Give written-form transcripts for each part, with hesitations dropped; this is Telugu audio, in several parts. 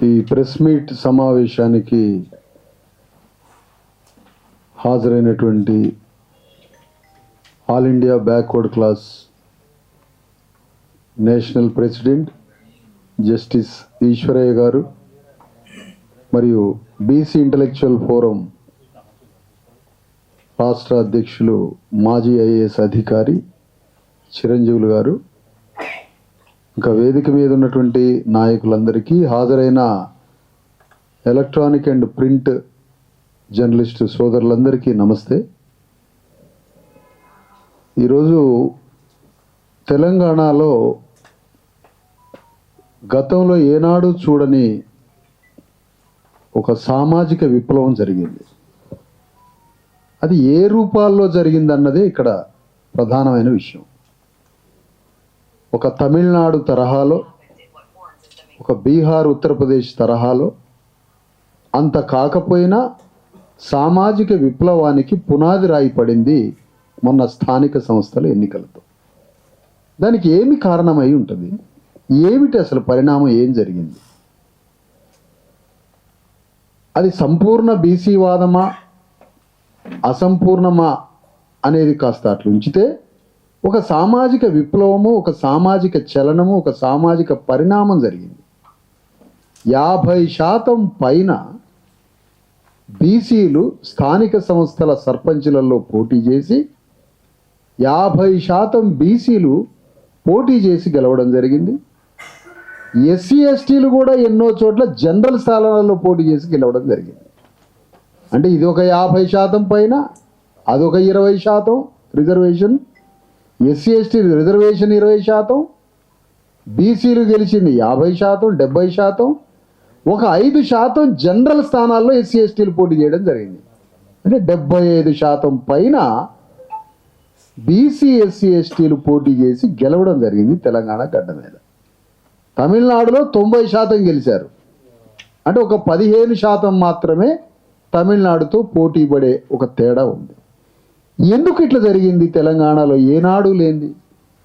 ఈ ప్రెస్ మీట్ సమావేశానికి హాజరైనటువంటి all India backward class national president justice Eswaraiah గారు మరియు బీసీ ఇంటలెక్చువల్ ఫోరం రాష్ట్ర అధ్యక్షులు మాజీ ఐఏఎస్ అధికారి చిరంజీవులు గారు, ఇంకా వేదిక మీద ఉన్నటువంటి నాయకులందరికీ, హాజరైన ఎలక్ట్రానిక్ అండ్ ప్రింట్ జర్నలిస్టు సోదరులందరికీ నమస్తే. ఈరోజు తెలంగాణలో గతంలో ఏనాడు చూడని ఒక సామాజిక విప్లవం జరిగింది. అది ఏ రూపాల్లో జరిగిందన్నదే ఇక్కడ ప్రధానమైన విషయం. ఒక తమిళనాడు తరహాలో, ఒక బీహార్ ఉత్తరప్రదేశ్ తరహాలో, అంత కాకపోయినా సామాజిక విప్లవానికి పునాది రాయి పడింది మొన్న స్థానిక సంస్థల ఎన్నికలతో. దానికి ఏమి కారణమై ఉంటుంది? ఏమిటి అసలు పరిణామం? ఏం జరిగింది? అది సంపూర్ణ బీసీ వాదమా అసంపూర్ణమా అనేది కాస్త అట్లా ఉంచితే, ఒక సామాజిక విప్లవము, ఒక సామాజిక చలనము, ఒక సామాజిక పరిణామం జరిగింది. 50% పైన బీసీలు స్థానిక సంస్థల సర్పంచులలో పోటీ చేసి 50% బీసీలు పోటీ చేసి గెలవడం జరిగింది. ఎస్సీ ఎస్టీలు కూడా ఎన్నో చోట్ల జనరల్ స్థానాలలో పోటీ చేసి గెలవడం జరిగింది. అంటే ఇది ఒక 50% పైన, అదొక 20% రిజర్వేషన్, ఎస్సీ ఎస్టీ రిజర్వేషన్ 20%, బీసీలు గెలిచింది 50%, 70%, ఒక 5% జనరల్ స్థానాల్లో ఎస్సీ ఎస్టీలు పోటీ చేయడం జరిగింది. అంటే 75% పైన బీసీ ఎస్సీ ఎస్టీలు పోటీ చేసి గెలవడం జరిగింది తెలంగాణ గడ్డ మీద. తమిళనాడులో 90% గెలిచారు. అంటే ఒక 15% మాత్రమే తమిళనాడుతో పోటీ పడే ఒక తేడా ఉంది. ఎందుకు ఇట్లా జరిగింది? తెలంగాణలో ఏనాడు లేనిది.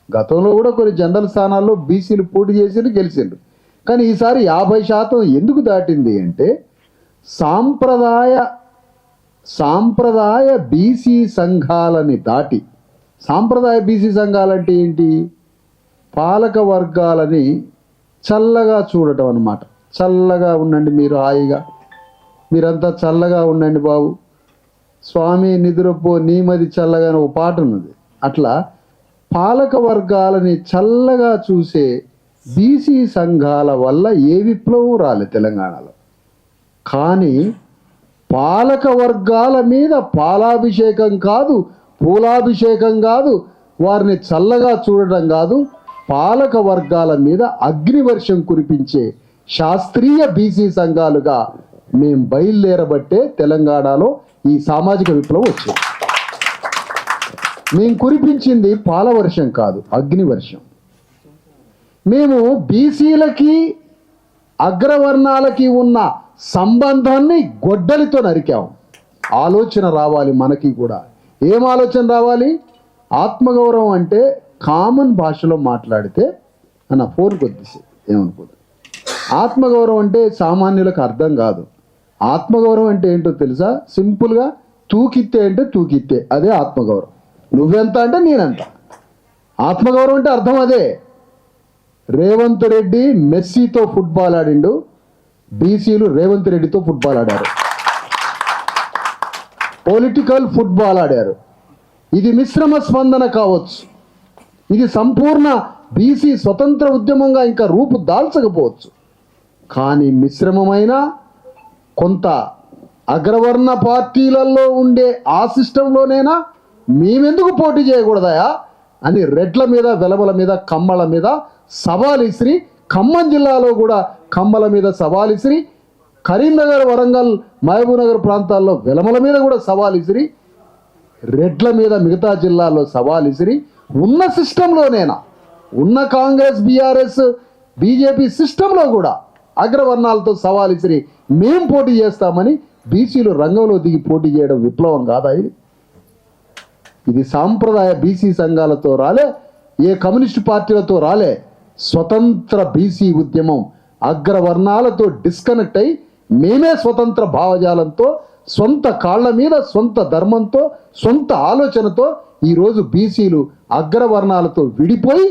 గతంలో కూడా కొన్ని జనరల్ స్థానాల్లో బీసీలు పోటీ చేసి గెలిచిండ్రు. కానీ ఈసారి 50% ఎందుకు దాటింది అంటే, సాంప్రదాయ బీసీ సంఘాలని దాటి, సాంప్రదాయ బీసీ సంఘాలంటే ఏంటి? పాలక వర్గాలని చల్లగా చూడటం అన్నమాట. చల్లగా ఉండండి, మీరు హాయిగా, మీరంతా చల్లగా ఉండండి బాబు, స్వామి నిద్రపో నీమది చల్లగా అని ఒక పాట ఉన్నది. అట్లా పాలక వర్గాలని చల్లగా చూసే బీసీ సంఘాల వల్ల ఏ విప్లవం రాలేదు తెలంగాణలో. కానీ పాలక వర్గాల మీద పాలాభిషేకం కాదు, పూలాభిషేకం కాదు, వారిని చల్లగా చూడటం కాదు, పాలక వర్గాల మీద అగ్నివర్షం కురిపించే శాస్త్రీయ బీసీ సంఘాలుగా మేము బయలుదేరబట్టే తెలంగాణలో ఈ సామాజిక విప్లవం వచ్చింది. మేము కురిపించింది పాలవర్షం కాదు, అగ్నివర్షం. మేము బీసీలకి అగ్రవర్ణాలకి ఉన్న సంబంధాన్ని గొడ్డలితో నరికాము. ఆలోచన రావాలి మనకి కూడా. ఏం ఆలోచన రావాలి? ఆత్మగౌరవం అంటే కామన్ భాషలో మాట్లాడితే, అన్న ఫోన్ కొద్దిసే ఏమనుకోదు, ఆత్మగౌరవం అంటే సామాన్యులకు అర్థం కాదు. ఆత్మగౌరవం అంటే ఏంటో తెలుసా? సింపుల్గా తూకిత్తే అంటే తూకిత్తే, అదే ఆత్మగౌరవం. నువ్వెంత అంటే నేనంత. ఆత్మగౌరవం అంటే అర్థం అదే. రేవంత్ రెడ్డి మెస్సీతో ఫుట్బాల్ ఆడిండు, బీసీలు రేవంత్ రెడ్డితో ఫుట్బాల్ ఆడారు, పొలిటికల్ ఫుట్బాల్ ఆడారు. ఇది మిశ్రమ స్పందన కావచ్చు, ఇది సంపూర్ణ బీసీ స్వతంత్ర ఉద్యమంగా ఇంకా రూపు దాల్చకపోవచ్చు. కానీ మిశ్రమమైన కొంత అగ్రవర్ణ పార్టీలలో ఉండే ఆ సిస్టంలోనైనా మేమెందుకు పోటీ చేయకూడదయా అని రెడ్ల మీద, వెలమల మీద, కమ్మల మీద సవాల్ ఇసిరి, ఖమ్మం జిల్లాలో కూడా కమ్మల మీద సవాల్ ఇసిరి, కరీంనగర్, వరంగల్, మహబూబ్నగర్ ప్రాంతాల్లో వెలమల మీద కూడా సవాల్ ఇసిరి, రెడ్ల మీద మిగతా జిల్లాల్లో సవాల్ ఇసిరి, ఉన్న సిస్టంలోనైనా, ఉన్న కాంగ్రెస్, బీఆర్ఎస్, బీజేపీ సిస్టంలో కూడా అగ్రవర్ణాలతో సవాల్ ఇసిరి మేం పోటీ చేస్తామని బీసీలు రంగంలో దిగి పోటీ చేయడం విప్లవం కాదా? ఇది సాంప్రదాయ బీసీ సంఘాలతో రాలే, ఏ కమ్యూనిస్టు పార్టీలతో రాలే. స్వతంత్ర బీసీ ఉద్యమం అగ్రవర్ణాలతో డిస్కనెక్ట్ అయి మేమే స్వతంత్ర భావజాలంతో సొంత కాళ్ల మీద సొంత ధర్మంతో సొంత ఆలోచనతో ఈరోజు బీసీలు అగ్రవర్ణాలతో విడిపోయి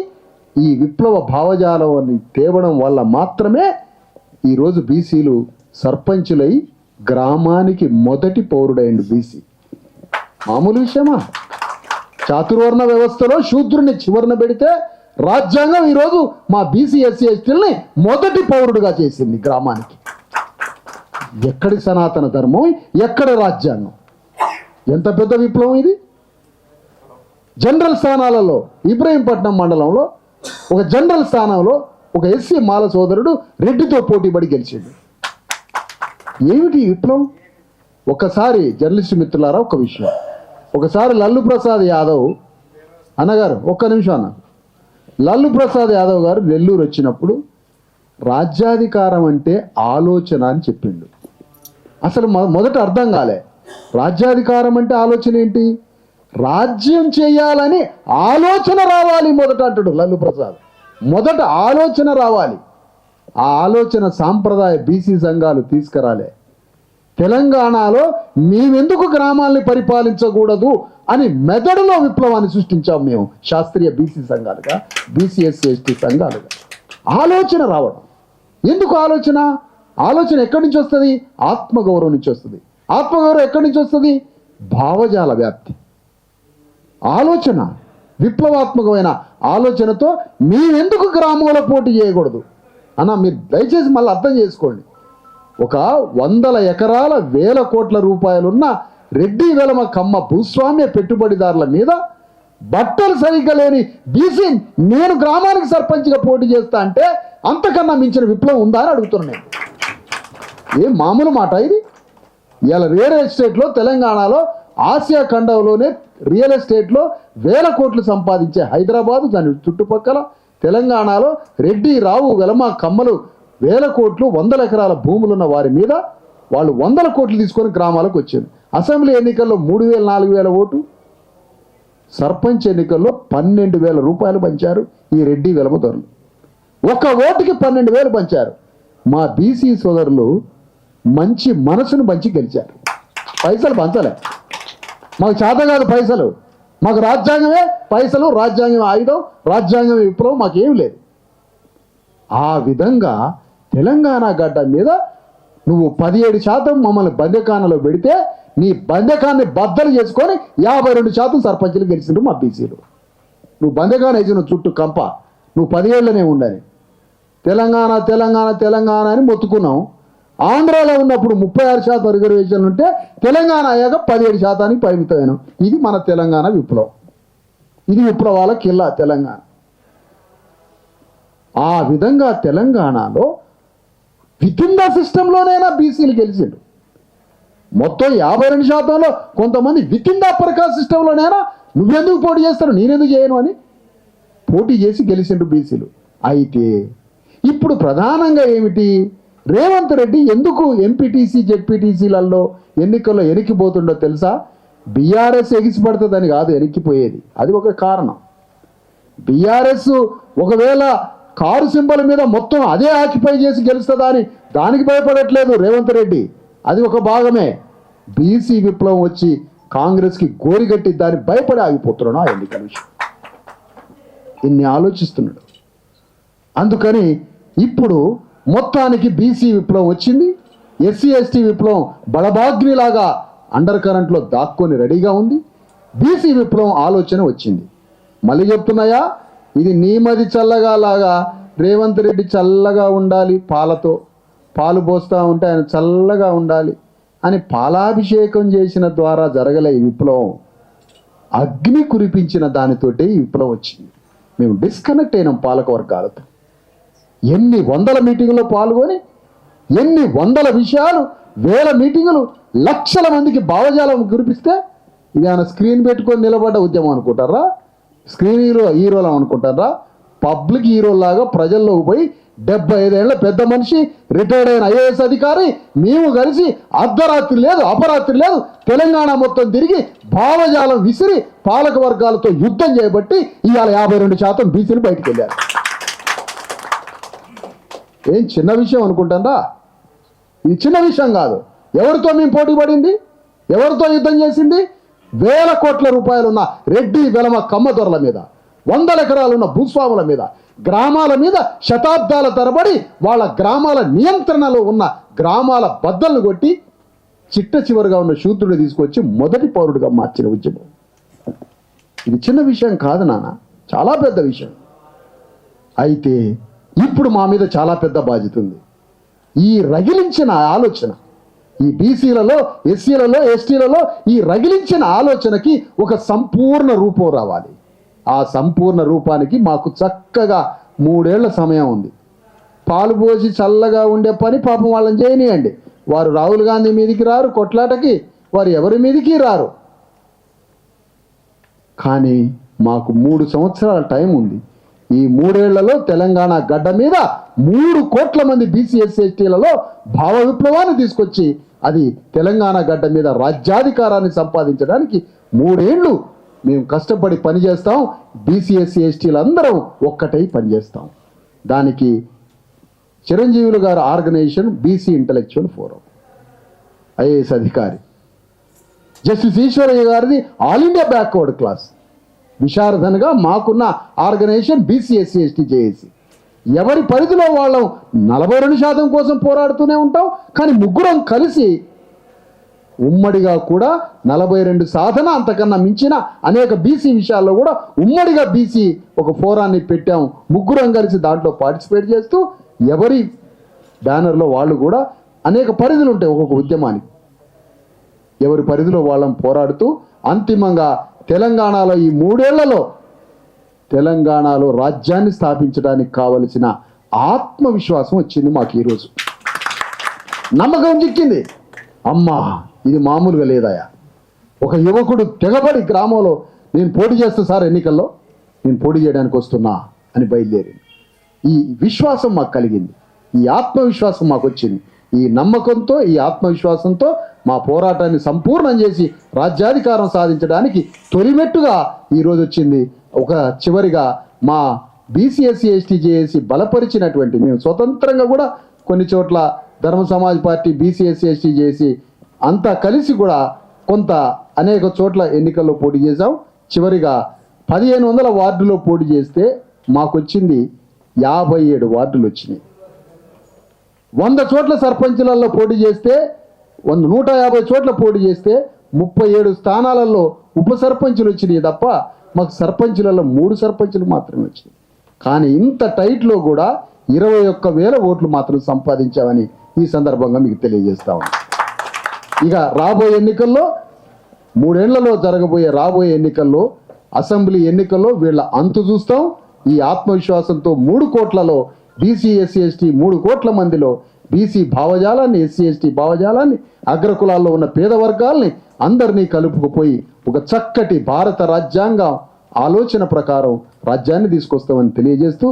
ఈ విప్లవ భావజాలాన్ని తేవడం వల్ల మాత్రమే ఈరోజు బీసీలు సర్పంచులై గ్రామానికి మొదటి పౌరుడైండు బీసీ. మామూలు విషయమా? చాతుర్వర్ణ వ్యవస్థలో శూద్రుని చివరన పెడితే రాజ్యాంగం ఈరోజు మా బీసీ ఎస్సీ ఎస్టీలని మొదటి పౌరుడుగా చేసింది గ్రామానికి. ఎక్కడి సనాతన ధర్మం, ఎక్కడ రాజ్యాంగం? ఎంత పెద్ద విప్లవం ఇది! జనరల్ స్థానాలలో ఇబ్రహీంపట్నం మండలంలో ఒక జనరల్ స్థానంలో ఒక ఎస్సీ మాల సోదరుడు రెడ్డితో పోటీపడి గెలిచిండు. ఏమిటి విప్లవం? ఒకసారి జర్నలిస్ట్ మిత్రులారా ఒక విషయం, ఒకసారి లల్లు ప్రసాద్ యాదవ్ అన్నగారు, ఒక్క నిమిషం అన్న, లల్లు ప్రసాద్ యాదవ్ గారు నెల్లూరు వచ్చినప్పుడు రాజ్యాధికారం అంటే ఆలోచన అని చెప్పిండు. అసలు మొదట అర్థం కాలే, రాజ్యాధికారం అంటే ఆలోచన ఏంటి? రాజ్యం చేయాలని ఆలోచన రావాలి మొదట అంటాడు లల్లు ప్రసాద్. మొదట ఆలోచన రావాలి. ఆ ఆలోచన సాంప్రదాయ బీసీ సంఘాలు తీసుకురాలే. తెలంగాణలో మేమెందుకు గ్రామాల్ని పరిపాలించకూడదు అని మెదడులో విప్లవాన్ని సృష్టించాం మేము, శాస్త్రీయ బీసీ సంఘాలుగా, బీసీ ఎస్సీ ఎస్టీ సంఘాలుగా. ఆలోచన రావడం. ఎందుకు ఆలోచన? ఆలోచన ఎక్కడి నుంచి వస్తుంది? ఆత్మగౌరవం నుంచి వస్తుంది. ఆత్మగౌరవం ఎక్కడి నుంచి వస్తుంది? భావజాల వ్యాప్తి. ఆలోచన, విప్లవాత్మకమైన ఆలోచనతో మేమెందుకు గ్రామంలో పోటీ చేయకూడదు అన్న, మీరు దయచేసి మళ్ళీ అర్థం చేసుకోండి. ఒక 100 ఎకరాల 1000 కోట్ల రూపాయలున్న రెడ్డి వెలమ కమ్మ భూస్వామ్య పెట్టుబడిదారుల మీద బట్టలు సరిగ్గా లేని బీసీ నేను గ్రామానికి సర్పంచ్గా పోటీ చేస్తా అంటే అంతకన్నా మించిన విప్లవం ఉందా అని అడుగుతున్నాను నేను. ఏం మామూలు మాట ఇది? ఇలా రియల్ ఎస్టేట్లో తెలంగాణలో ఆసియా ఖండంలోనే రియల్ ఎస్టేట్లో 1000 కోట్లు సంపాదించే హైదరాబాదు దాని చుట్టుపక్కల తెలంగాణలో రెడ్డి రావు వెలమ కమ్మలు 1000 కోట్లు 100 ఎకరాల భూములున్న వారి మీద వాళ్ళు 100 కోట్లు తీసుకొని గ్రామాలకు వచ్చారు. అసెంబ్లీ ఎన్నికల్లో 3000 4000 ఓటు, సర్పంచ్ ఎన్నికల్లో 12,000 రూపాయలు పంచారు ఈ రెడ్డి వెలమ ధరలు. ఒక ఓటుకి 12,000 పంచారు. మా బీసీ సోదరులు మంచి మనసును పంచి గెలిచారు. పైసలు పంచలే, మాకు చేత కాదు పైసలు, మాకు రాజ్యాంగమే పైసలు, రాజ్యాంగం ఆయుధం, రాజ్యాంగం విప్లవం, మాకేం లేదు. ఆ విధంగా తెలంగాణ గడ్డ మీద నువ్వు 17% మమ్మల్ని బందెకానలో పెడితే నీ బందెకాన్ని బద్దలు చేసుకొని 52% సర్పంచులు గెలిచిండ్రు మా బీసీలు. నువ్వు బందెకాన వేసిన చుట్టూ కంప, నువ్వు 10 ఏళ్ళనే ఉండని తెలంగాణ తెలంగాణ తెలంగాణ అని మొత్తుకున్నావు. ఆంధ్రాలో ఉన్నప్పుడు 36% రిజర్వేషన్లు ఉంటే తెలంగాణ అయ్యాక 17%కి పరిమితమైన. ఇది మన తెలంగాణ విప్లవం. ఇది విప్లవాల కిల్లా తెలంగాణ. ఆ విధంగా తెలంగాణలో వితిన్ ద సిస్టంలోనైనా బీసీలు గెలిచిండు. మొత్తం 52%లో కొంతమంది వితిన్ ద అప్పర్ కాస్ట్ సిస్టంలోనైనా నువ్వెందుకు పోటీ చేస్తారు, నేనెందుకు చేయను అని పోటీ చేసి గెలిచిండు బీసీలు. అయితే ఇప్పుడు ప్రధానంగా ఏమిటి, రేవంత్ రెడ్డి ఎందుకు ఎంపీటీసీ జెడ్పీటీసీలలో ఎన్నికల్లో ఎనికిపోతుండో తెలుసా? బీఆర్ఎస్ ఎగిసిపడుతుందని కాదు ఎనికిపోయేది, అది ఒక కారణం. బీఆర్ఎస్ ఒకవేళ కారు సింబల్ మీద మొత్తం అదే ఆక్యుపై చేసి గెలుస్తుందా అని దానికి భయపడట్లేదు రేవంత్ రెడ్డి, అది ఒక భాగమే. బీసీ విప్లవం వచ్చి కాంగ్రెస్కి గోరిగట్టి దాన్ని భయపడి ఆగిపోతున్నాడు ఆ ఎన్నికల విషయం. ఇన్ని ఆలోచిస్తున్నాడు. అందుకని ఇప్పుడు మొత్తానికి బీసీ విప్లవం వచ్చింది. ఎస్సీ ఎస్టీ విప్లవం బడబాగ్నిలాగా అండర్ కరెంట్లో దాక్కొని రెడీగా ఉంది. బీసీ విప్లవం ఆలోచన వచ్చింది. మళ్ళీ చెప్తున్నాయా, ఇది నీమది చల్లగా లాగా రేవంత్ రెడ్డి చల్లగా ఉండాలి, పాలతో పాలు పోస్తూ ఉంటే ఆయన చల్లగా ఉండాలి అని పాలాభిషేకం చేసిన ద్వారా జరగలే ఈ విప్లవం. అగ్ని కురిపించిన దానితోటే ఈ విప్లవం వచ్చింది. మేము డిస్కనెక్ట్ అయినాం పాలక వర్గాలతో. ఎన్ని 100 మీటింగుల్లో పాల్గొని ఎన్ని 100 విషయాలు, 1000 మీటింగులు, లక్షల మందికి భావజాలం కురిపిస్తే ఇది ఆయన స్క్రీన్ పెట్టుకొని నిలబడ్డ ఉద్యమం అనుకుంటారా? స్క్రీన్ హీరోలు అనుకుంటారా? పబ్లిక్ హీరోలాగా ప్రజల్లోకి పోయి 75 ఏళ్ల పెద్ద మనిషి, రిటైర్డ్ అయిన ఐఏఎస్ అధికారి, మేము కలిసి అర్ధరాత్రి లేదు అపరాత్రి లేదు తెలంగాణ మొత్తం తిరిగి భావజాలం విసిరి పాలక వర్గాలతో యుద్ధం చేయబట్టి ఇవాళ 52% బీసీలు బయటికి వెళ్ళారు. ఏం చిన్న విషయం అనుకుంటారా? ఇది చిన్న విషయం కాదు. ఎవరితో మేము పోటీ పడింది? ఎవరితో యుద్ధం చేసింది? వేల కోట్ల రూపాయలున్న రెడ్డి వెలమ కమ్మదొరల మీద, 100 ఎకరాలున్న భూస్వాముల మీద, గ్రామాల మీద శతాబ్దాల తరబడి వాళ్ళ గ్రామాల నియంత్రణలో ఉన్న గ్రామాల బద్దలను కొట్టి చిట్ట చివరిగా ఉన్న శూద్రుడు తీసుకొచ్చి మొదటి పౌరుడిగా మార్చిన ఉద్యమం. ఇది చిన్న విషయం కాదు నాన్న, చాలా పెద్ద విషయం. అయితే ఇప్పుడు మా మీద చాలా పెద్ద బాధ్యత ఉంది. ఈ రగిలించిన ఆలోచన, ఈ బీసీలలో, ఎస్సీలలో, ఎస్టీలలో ఈ రగిలించిన ఆలోచనకి ఒక సంపూర్ణ రూపం రావాలి. ఆ సంపూర్ణ రూపానికి మాకు చక్కగా 3 ఏళ్ల సమయం ఉంది. పాలు పోసి చల్లగా ఉండే పని పాపం వాళ్ళని చేయనియండి. వారు రాహుల్ గాంధీ మీదికి రారు, కొట్లాటకి వారు ఎవరి మీదికి రారు. కానీ మాకు 3 సంవత్సరాల టైం ఉంది. ఈ 3 ఏళ్లలో తెలంగాణ గడ్డ మీద 3 కోట్ల మంది బీసీ ఎస్సీ ఎస్టీలలో భావ విప్లవాన్ని తీసుకొచ్చి అది తెలంగాణ గడ్డ మీద రాజ్యాధికారాన్ని సంపాదించడానికి 3 ఏళ్ళు మేము కష్టపడి పనిచేస్తాం. బీసీ ఎస్సీ ఎస్టీలు అందరం ఒక్కటై పనిచేస్తాం. దానికి చిరంజీవులు గారి organisation BC intellectual forum, IAS అధికారి, జస్టిస్ ఈశ్వరయ్య గారిది ఆల్ ఇండియా బ్యాక్వర్డ్ క్లాస్ విశారదనగా మాకున్న organisation BC SC ST JAC. ఎవరి పరిధిలో వాళ్ళం 42% కోసం పోరాడుతూనే ఉంటాం. కానీ ముగ్గురం కలిసి ఉమ్మడిగా కూడా 42 సాధన అంతకన్నా మించిన అనేక బీసీ విషయాల్లో కూడా ఉమ్మడిగా బీసీ ఒక ఫోరాన్ని పెట్టాం. ముగ్గురం కలిసి దాంట్లో పార్టిసిపేట్ చేస్తూ ఎవరి బ్యానర్లో వాళ్ళు కూడా అనేక పరిధులు ఉంటాయి ఒక్కొక్క ఉద్యమానికి. ఎవరి పరిధిలో వాళ్ళం పోరాడుతూ అంతిమంగా తెలంగాణలో ఈ 3 ఏళ్లలో తెలంగాణలో రాజ్యాన్ని స్థాపించడానికి కావలసిన ఆత్మవిశ్వాసం వచ్చింది మాకు. ఈరోజు నమ్మకం చిక్కింది. అమ్మా, ఇది మామూలుగా లేదయా. ఒక యువకుడు తెగబడి గ్రామంలో నేను పోటీ చేస్తా సార్, ఎన్నికల్లో నేను పోటీ చేయడానికి వస్తున్నా అని బయలుదేరింది. ఈ విశ్వాసం మాకు కలిగింది, ఈ ఆత్మవిశ్వాసం మాకు వచ్చింది. ఈ నమ్మకంతో, ఈ ఆత్మవిశ్వాసంతో మా పోరాటాన్ని సంపూర్ణం చేసి రాజ్యాధికారం సాధించడానికి తొలిమెట్టుగా ఈరోజు వచ్చింది. ఒక చివరిగా మా బీసీఎస్సీ ఎస్టీ జేఏసీ బలపరిచినటువంటి, మేము స్వతంత్రంగా కూడా కొన్ని చోట్ల ధర్మ Samaj party BC SC ST JAC అంతా కలిసి కూడా కొంత అనేక చోట్ల ఎన్నికల్లో పోటీ చేశాం. చివరిగా 1500 వార్డులో పోటీ చేస్తే మాకు వచ్చింది 57 వార్డులు వచ్చినాయి. 100 చోట్ల సర్పంచులలో పోటీ చేస్తే 150 చోట్ల పోటీ చేస్తే 37 స్థానాలలో ఉప సర్పంచులు వచ్చినాయి తప్ప మాకు సర్పంచులలో 3 సర్పంచులు మాత్రమే వచ్చినాయి. కానీ ఇంత టైట్లో కూడా 21,000 ఓట్లు మాత్రం సంపాదించామని ఈ సందర్భంగా మీకు తెలియజేస్తా ఉన్నాను. ఇక రాబోయే ఎన్నికల్లో 3 ఏళ్లలో జరగబోయే రాబోయే ఎన్నికల్లో, అసెంబ్లీ ఎన్నికల్లో వీళ్ళ అంతు చూస్తాం. ఈ ఆత్మవిశ్వాసంతో 3 కోట్లలో బీసీ ఎస్సీ ఎస్టీ 3 కోట్ల మందిలో బీసీ భావజాలాన్ని, ఎస్సీ ఎస్టీ భావజాలాన్ని, అగ్రకులాల్లో ఉన్న పేద వర్గాల్ని అందరినీ కలుపుకుపోయి ఒక చక్కటి భారత రాజ్యాంగ ఆలోచన ప్రకారం రాజ్యాన్ని తీసుకొస్తామని తెలియజేస్తూ